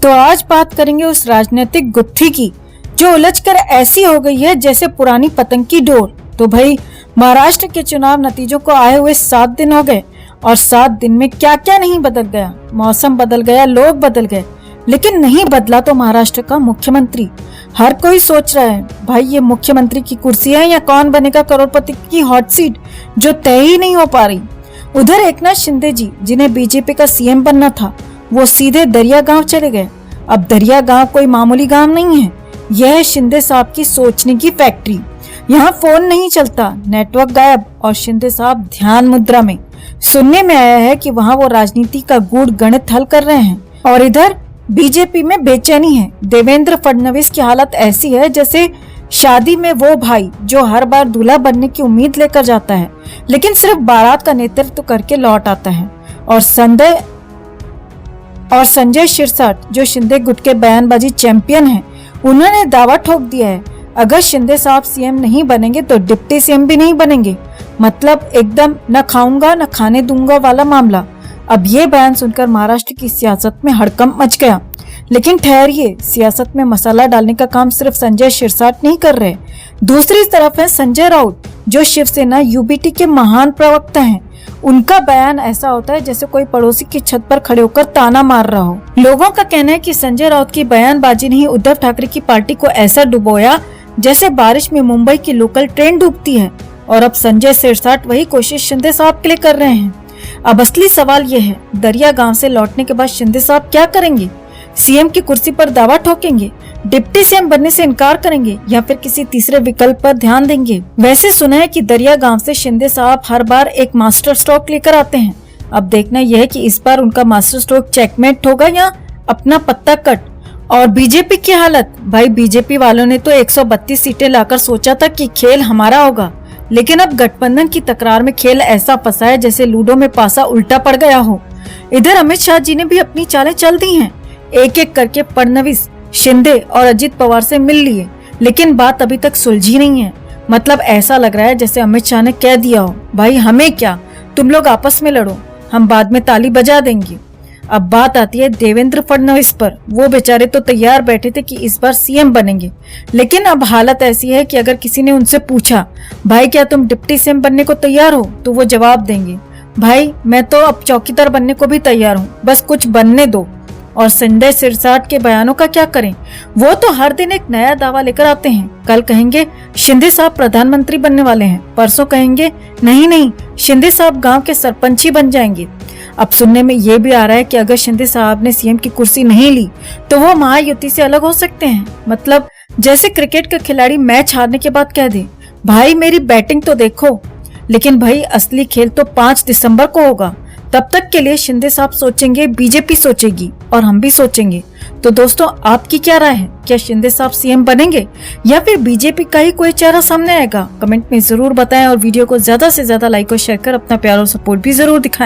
तो आज बात करेंगे उस राजनीतिक गुत्थी की जो उलझकर ऐसी हो गई है जैसे पुरानी पतंग की डोर। तो भाई महाराष्ट्र के चुनाव नतीजों को आए हुए 7 दिन हो गए और 7 दिन में क्या क्या नहीं बदल गया। मौसम बदल गया, लोग बदल गए, लेकिन नहीं बदला तो महाराष्ट्र का मुख्यमंत्री। हर कोई सोच रहा है भाई ये मुख्यमंत्री की कुर्सी है या कौन बनेगा करोड़पति की हॉट सीट, जो तय ही नहीं हो पा रही। उधर एकनाथ शिंदे जी जिन्हें बीजेपी का सीएम बनना था वो सीधे दरिया गांव चले गए। अब दरिया गांव कोई मामूली गांव नहीं है, यह है शिंदे साहब की सोचने की फैक्ट्री। यहाँ फोन नहीं चलता, नेटवर्क गायब और शिंदे साहब ध्यान मुद्रा में। सुनने में आया है कि वहाँ वो राजनीति का गूढ़ गणित हल कर रहे हैं। और इधर बीजेपी में बेचैनी है। देवेंद्र फडणवीस की हालत ऐसी है जैसे शादी में वो भाई जो हर बार दूल्हा बनने की उम्मीद लेकर जाता है लेकिन सिर्फ बारात का नेतृत्व करके लौट आता है। और संजय शिरसाट जो शिंदे गुट के बयानबाजी चैंपियन हैं, उन्होंने दावा ठोक दिया है अगर शिंदे साहब सीएम नहीं बनेंगे तो डिप्टी सीएम भी नहीं बनेंगे। मतलब एकदम न खाऊंगा न खाने दूंगा वाला मामला। अब ये बयान सुनकर महाराष्ट्र की सियासत में हड़कंप मच गया। लेकिन ठहरिए, सियासत में मसाला डालने का काम सिर्फ संजय शिरसाट नहीं कर रहे। दूसरी तरफ है संजय राउत जो शिवसेना यूबीटी के महान प्रवक्ता हैं। उनका बयान ऐसा होता है जैसे कोई पड़ोसी की छत पर खड़े होकर ताना मार रहा हो। लोगों का कहना है कि संजय राउत की बयानबाजी ने ही उद्धव ठाकरे की पार्टी को ऐसा डुबोया जैसे बारिश में मुंबई की लोकल ट्रेन डूबती है। और अब संजय शिरसाट वही कोशिश शिंदे साहब के लिए कर रहे हैं। अब असली सवाल ये है, दरिया गांव से लौटने के बाद शिंदे साहब क्या करेंगे? सीएम की कुर्सी पर दावा ठोकेंगे, डिप्टी सीएम बनने से इनकार करेंगे या फिर किसी तीसरे विकल्प पर ध्यान देंगे? वैसे सुना है कि दरिया गांव से शिंदे साहब हर बार एक मास्टर स्ट्रोक लेकर आते हैं। अब देखना यह है कि इस बार उनका मास्टर स्ट्रोक चेकमेट होगा या अपना पत्ता कट। और बीजेपी की हालत, भाई बीजेपी वालों ने तो 132 सीटें लाकर सोचा था कि खेल हमारा होगा, लेकिन अब गठबंधन की तकरार में खेल ऐसा फंसा है जैसे लूडो में पासा उल्टा पड़ गया हो। इधर अमित शाह जी ने भी अपनी चालें चल दी हैं। एक एक करके फडणवीस, शिंदे और अजित पवार से मिल लिए, लेकिन बात अभी तक सुलझी नहीं है। मतलब ऐसा लग रहा है जैसे अमित शाह ने कह दिया हो भाई हमें क्या, तुम लोग आपस में लड़ो, हम बाद में ताली बजा देंगे। अब बात आती है देवेंद्र फडणवीस पर। वो बेचारे तो तैयार बैठे थे कि इस बार सीएम बनेंगे, लेकिन अब हालत ऐसी है कि अगर किसी ने उनसे पूछा भाई क्या तुम डिप्टी सीएम बनने को तैयार हो, तो वो जवाब देंगे भाई मैं तो अब चौकीदार बनने को भी तैयार हूँ, बस कुछ बनने दो। और संजय शिरसाट के बयानों का क्या करें? वो तो हर दिन एक नया दावा लेकर आते हैं। कल कहेंगे शिंदे साहब प्रधानमंत्री बनने वाले हैं, परसों कहेंगे नहीं शिंदे साहब गांव के सरपंच ही बन जाएंगे। अब सुनने में ये भी आ रहा है कि अगर शिंदे साहब ने सीएम की कुर्सी नहीं ली तो वो महायुति से अलग हो सकते हैं। मतलब जैसे क्रिकेट का खिलाड़ी मैच हारने के बाद कह दे भाई मेरी बैटिंग तो देखो, लेकिन भाई असली खेल तो 5 दिसंबर को होगा। तब तक के लिए शिंदे साहब सोचेंगे, बीजेपी सोचेगी और हम भी सोचेंगे। तो दोस्तों आपकी क्या राय है? क्या शिंदे साहब सीएम बनेंगे या फिर बीजेपी का ही कोई चेहरा सामने आएगा? कमेंट में जरूर बताएं और वीडियो को ज्यादा से ज्यादा लाइक और शेयर कर अपना प्यार और सपोर्ट भी जरूर दिखाएं।